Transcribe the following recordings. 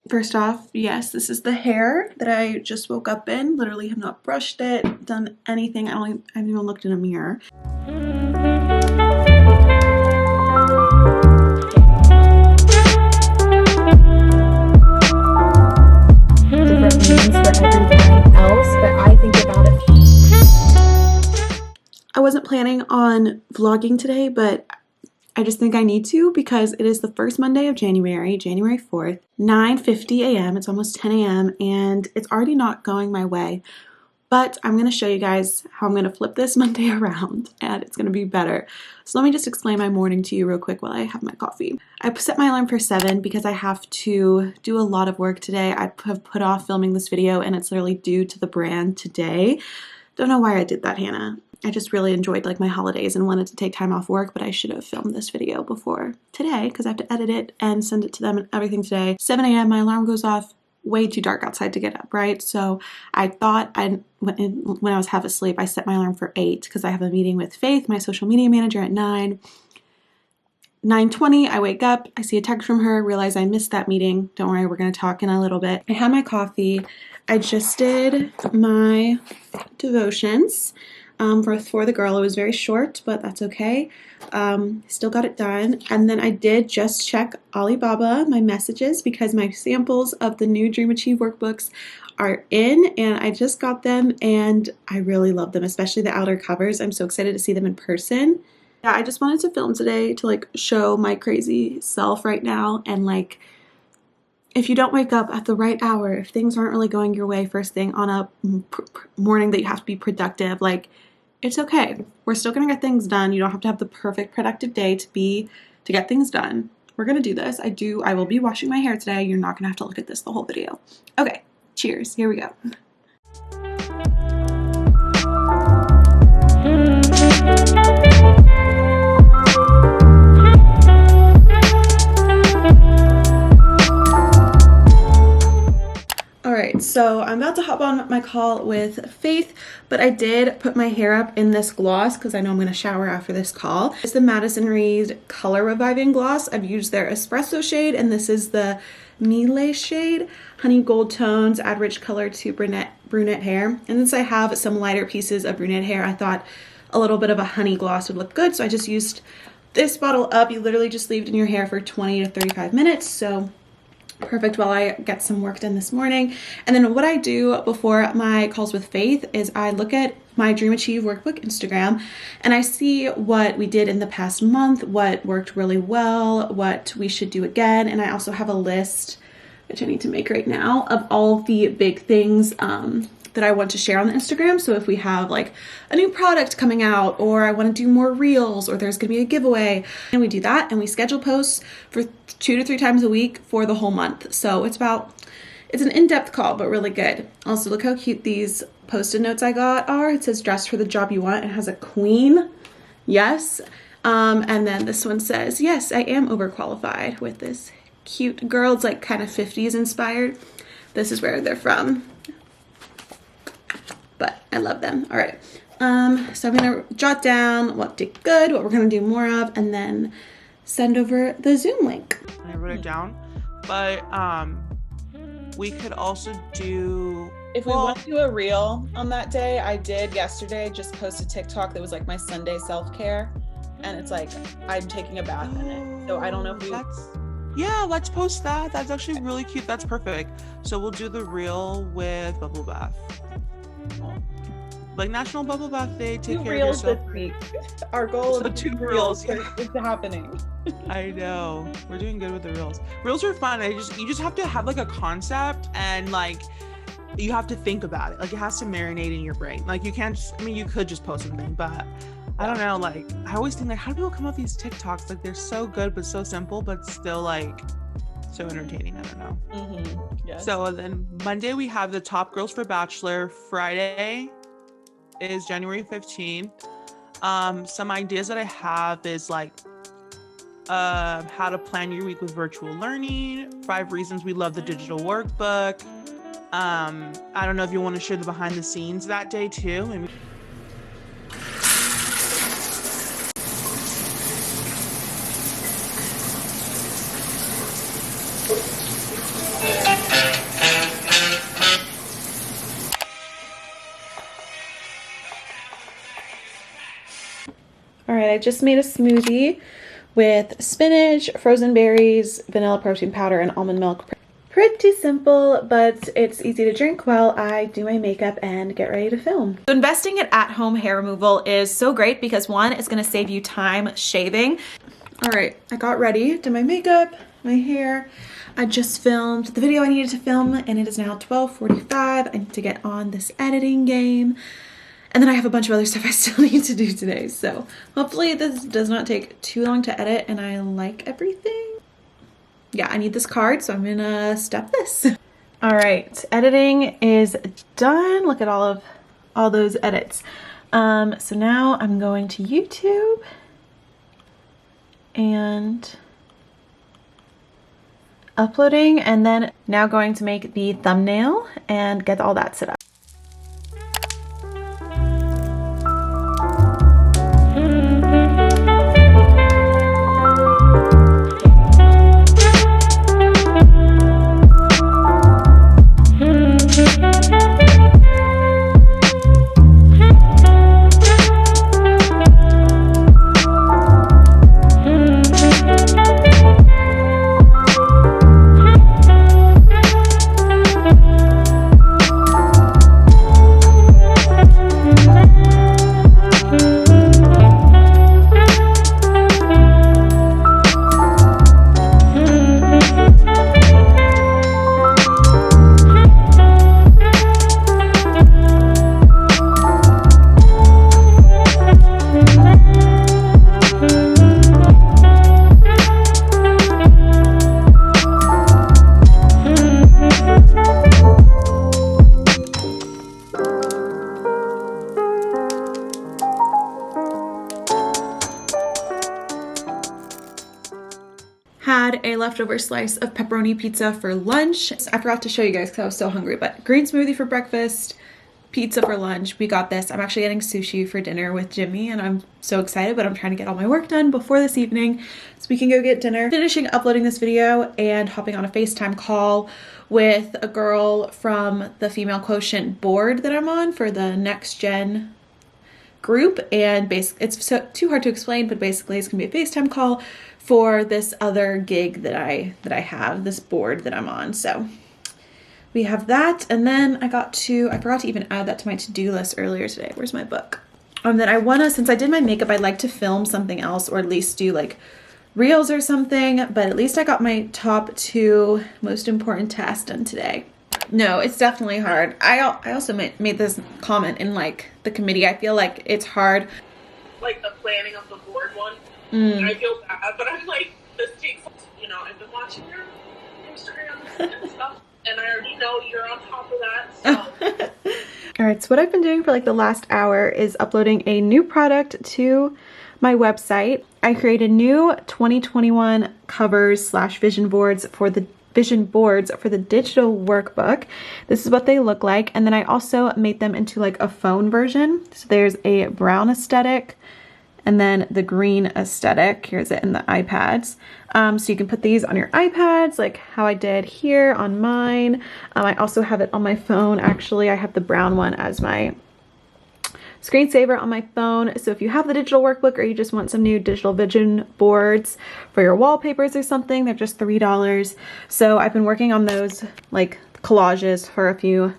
First off, yes, this is the hair that I just woke up in. Literally have not brushed it, done anything. I haven't even looked in a mirror. Different meanings for everyone else, but I think about it. I wasn't planning on vlogging today, but I just think I need to because it is the first Monday of January, January 4th, 9:50 a.m. It's almost 10 a.m. and it's already not going my way. But I'm going to show you guys how I'm going to flip this Monday around and it's going to be better. So let me just explain my morning to you real quick while I have my coffee. I set my alarm for 7 because I have to do a lot of work today. I have put off filming this video and it's literally due to the brand today. Don't know why I did that, Hannah. I just really enjoyed like my holidays and wanted to take time off work, but I should have filmed this video before today because I have to edit it and send it to them and everything today. 7 a.m. my alarm goes off. Way too dark outside to get up, right? So I thought when I was half asleep, I set my alarm for 8 because I have a meeting with Faith, my social media manager, at 9. 9:20, I wake up, I see a text from her, realize I missed that meeting. Don't worry, we're gonna talk in a little bit. I had my coffee. I just did my devotions for the girl. It was very short, but that's okay. Still got it done. And then I did just check Alibaba, my messages, because my samples of the new Dream Achieve workbooks are in and I just got them and I really love them, especially the outer covers. I'm so excited to see them in person. Yeah, I just wanted to film today to like show my crazy self right now and like if you don't wake up at the right hour, if things aren't really going your way first thing on a morning that you have to be productive, like it's okay. We're still gonna get things done. You don't have to have the perfect productive day to get things done. We're gonna do this. I will be washing my hair today. You're not gonna have to look at this the whole video. Okay, cheers. Here we go. Alright, so I'm about to hop on my call with Faith, but I did put my hair up in this gloss because I know I'm going to shower after this call. It's the Madison Reed Color Reviving Gloss. I've used their espresso shade, and this is the Miele shade. Honey gold tones, add rich color to brunette hair. And since I have some lighter pieces of brunette hair, I thought a little bit of a honey gloss would look good, so I just used this bottle up. You literally just leave it in your hair for 20 to 35 minutes, so perfect while I get some work done this morning. And then what I do before my calls with Faith is I look at my Dream Achieve workbook Instagram and I see what we did in the past month, what worked really well, what we should do again. And I also have a list, which I need to make right now, of all the big things that I want to share on the Instagram. So if we have like a new product coming out, or I want to do more reels, or there's gonna be a giveaway, and we do that and we schedule posts for 2 to 3 times a week for the whole month. So it's an in-depth call, but really good. Also, look how cute these Post-it notes I got are. It says dress for the job you want. It has a queen. Yes. And then this one says, yes, I am overqualified, with this cute girl. It's like kind of 50s inspired. This is where they're from. But I love them. All right. So I'm going to jot down what did good, what we're going to do more of, and then send over the Zoom link. I wrote it down, but we could also do, if we want to do a reel on that day. I did yesterday just post a TikTok that was like my Sunday self-care, and it's like I'm taking a bath in it. So I don't know if yeah, let's post that. That's actually really cute. That's perfect. So we'll do the reel with bubble bath. Like National Bubble Bath Day. Take care of yourself. This week. Our goal So of 2 reels is happening. I know, we're doing good with the reels. Reels are fun. You just have to have like a concept, and like you have to think about it. Like it has to marinate in your brain. Like you can't just, I mean, you could just post something, but I don't know. Like I always think like, how do people come up with these TikToks? Like they're so good, but so simple, but still like so entertaining. I don't know. Mm-hmm. Yes. So then Monday we have the top girls for Bachelor. Friday is January 15th. Some ideas that I have is like how to plan your week with virtual learning, 5 reasons we love the digital workbook. I don't know if you want to share the behind the scenes that day too. Maybe. right, I just made a smoothie with spinach, frozen berries, vanilla protein powder, and almond milk. Pretty simple, but it's easy to drink while I do my makeup and get ready to film. So investing in at-home hair removal is so great because one, it's gonna save you time shaving. All right, I got ready, did my makeup, my hair. I just filmed the video I needed to film and it is now 12:45. I need to get on this editing game. And then I have a bunch of other stuff I still need to do today. So hopefully this does not take too long to edit and I like everything. Yeah, I need this card, so I'm gonna step this. All right, editing is done. Look at all those edits. So now I'm going to YouTube and uploading, and then now going to make the thumbnail and get all that set up. Had a leftover slice of pepperoni pizza for lunch. I forgot to show you guys because I was so hungry, but green smoothie for breakfast, pizza for lunch. We got this. I'm actually getting sushi for dinner with Jimmy and I'm so excited, but I'm trying to get all my work done before this evening so we can go get dinner. Finishing uploading this video and hopping on a FaceTime call with a girl from the Female Quotient board that I'm on for the Next Gen group, and it's too hard to explain, but basically it's gonna be a FaceTime call for this other gig that I have, this board that I'm on. So we have that, and then I forgot to even add that to my to-do list earlier today. Where's my book? That since I did my makeup, I'd like to film something else, or at least do like reels or something, but at least I got my top 2 most important tasks done today. No, it's definitely hard. I also made this comment in like the committee. I feel like it's hard. Like the planning of the board one. I feel bad, but I'm like, this takes, I've been watching your Instagram and stuff, and I already know you're on top of that, so. All right, so what I've been doing for like the last hour is uploading a new product to my website. I created new 2021 covers / vision boards for the digital workbook. This is what they look like. And then I also made them into like a phone version. So there's a brown aesthetic and then the green aesthetic. Here's it in the iPads. So you can put these on your iPads like how I did here on mine. I also have it on my phone. Actually, I have the brown one as my screensaver on my phone. So if you have the digital workbook or you just want some new digital vision boards for your wallpapers or something, they're just $3. So I've been working on those like collages for a few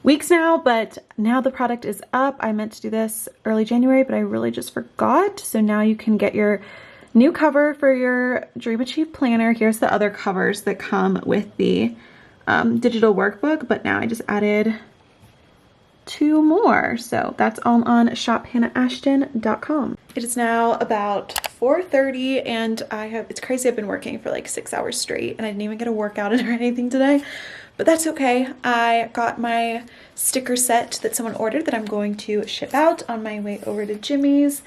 weeks now, but now the product is up. I meant to do this early January, but I really just forgot. So now you can get your new cover for your Dream Achieve planner. Here's the other covers that come with the digital workbook, but now I just added 2 more. So that's all on shophannahashton.com. It is now about 4:30 and it's crazy. I've been working for like 6 hours straight and I didn't even get a workout in or anything today, but that's okay. I got my sticker set that someone ordered that I'm going to ship out on my way over to Jimmy's.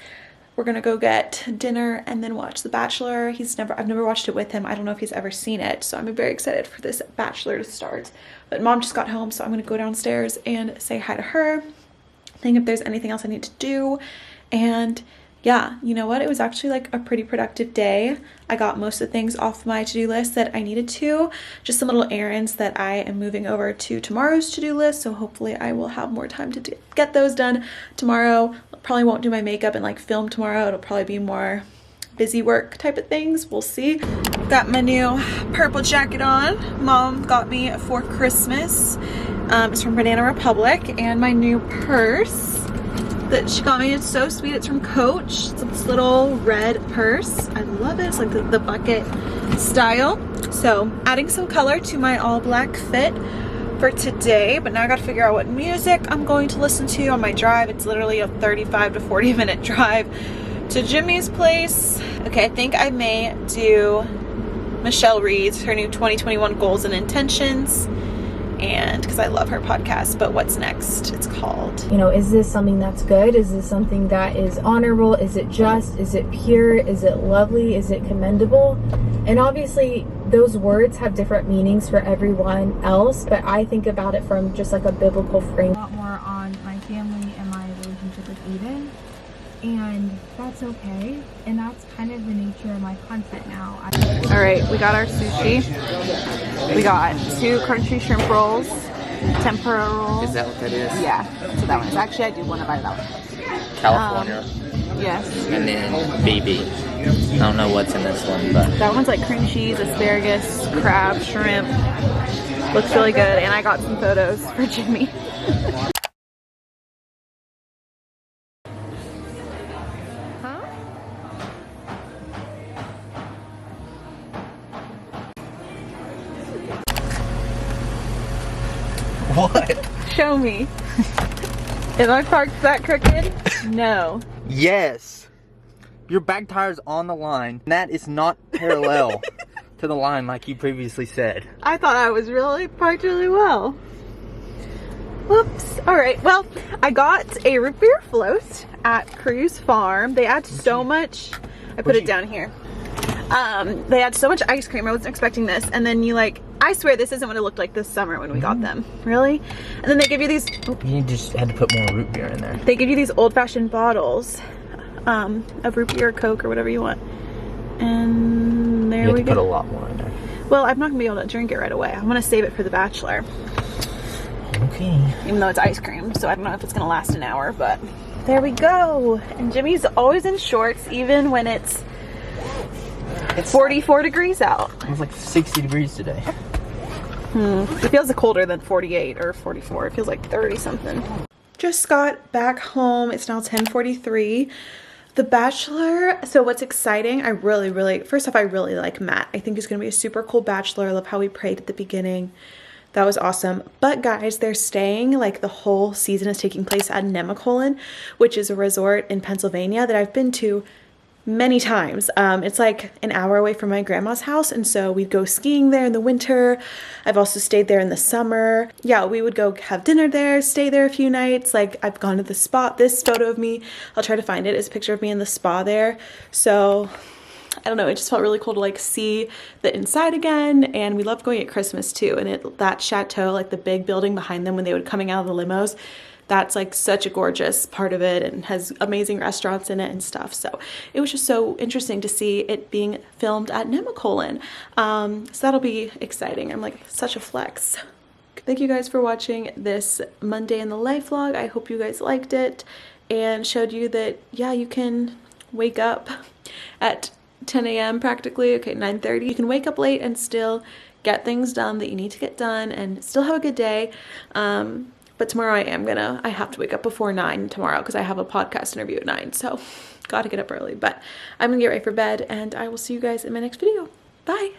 We're gonna go get dinner and then watch The Bachelor. I've never watched it with him. I don't know if he's ever seen it, so I'm very excited for this Bachelor to start. But Mom just got home, so I'm gonna go downstairs and say hi to her, think if there's anything else I need to do, and yeah, you know what? It was actually like a pretty productive day. I got most of the things off my to-do list that I needed to. Just some little errands that I am moving over to tomorrow's to-do list. So hopefully I will have more time to get those done tomorrow. Probably won't do my makeup and like film tomorrow. It'll probably be more busy work type of things. We'll see. Got my new purple jacket on. Mom got me for Christmas. It's from Banana Republic, and my new purse that she got me. It's so sweet. It's from Coach. It's this little red purse. I love it. It's like the bucket style. So adding some color to my all black fit for today, but now I got to figure out what music I'm going to listen to on my drive. It's literally a 35 to 40 minute drive to Jimmy's place. Okay, I think I may do Michelle Reed's, her new 2021 goals and intentions, and because I love her podcast. But what's next? It's called, You know, is this something that's good? Is this something that is honorable? Is it just? Is it pure? Is it lovely? Is it commendable? And obviously those words have different meanings for everyone else, but I think about it from just like a biblical frame. A lot more on my family and my relationship with Eden, and that's okay. And that's kind of the nature of my content now. all right, we got our sushi. We got 2 crunchy shrimp rolls, tempura rolls. Is that what that is? Yeah, so that one is actually, I do want to buy that one. California. Yes. And then BB. I don't know what's in this one, but That one's like cream cheese, asparagus, crab, shrimp. Looks really good, and I got some photos for Jimmy. what? Show me. Am I parked that crooked? No. Yes. Your back tire's on the line. That is not parallel to the line like you previously said. I thought I was really parked really well. Whoops. All right. Well, I got a root beer float at Cruise Farm. They add so much. I put it down here. They add so much ice cream. I wasn't expecting this. And then you like, I swear this isn't what it looked like this summer when we got them. Really? And then they give you these. You just had to put more root beer in there. They give you these old-fashioned bottles of root beer or Coke or whatever you want. And there we go. You have to put a lot more in there. Well, I'm not gonna be able to drink it right away. I want to save it for the Bachelor. Okay. Even though it's ice cream, so I don't know if it's gonna last an hour, but there we go. And Jimmy's always in shorts, even when it's 44 degrees out. It was like 60 degrees today. It feels colder than 48 or 44. It feels like 30 something. Just got back home. It's now 10:43. The Bachelor. So what's exciting, first off, I really like Matt. I think he's gonna be a super cool Bachelor. I love how we prayed at the beginning. That was awesome. But guys, they're staying, like the whole season is taking place at Nemacolin, which is a resort in Pennsylvania that I've been to many times. It's like an hour away from my grandma's house, and so we'd go skiing there in the winter. I've also stayed there in the summer. Yeah, we would go have dinner there, stay there a few nights. Like, I've gone to the spa. This photo of me, I'll try to find it, is a picture of me in the spa there. So I don't know, it just felt really cool to like see the inside again. And we loved going at Christmas too, and that chateau, like the big building behind them when they would coming out of the limos, that's like such a gorgeous part of it and has amazing restaurants in it and stuff. So it was just so interesting to see it being filmed at Nemacolin. So that'll be exciting. I'm like, such a flex. Thank you guys for watching this Monday in the Life vlog. I hope you guys liked it and showed you that, yeah, you can wake up at 10 a.m. practically, okay, 9:30. You can wake up late and still get things done that you need to get done and still have a good day. But tomorrow I have to wake up before 9 tomorrow because I have a podcast interview at 9. So gotta get up early, but I'm gonna get ready for bed and I will see you guys in my next video. Bye.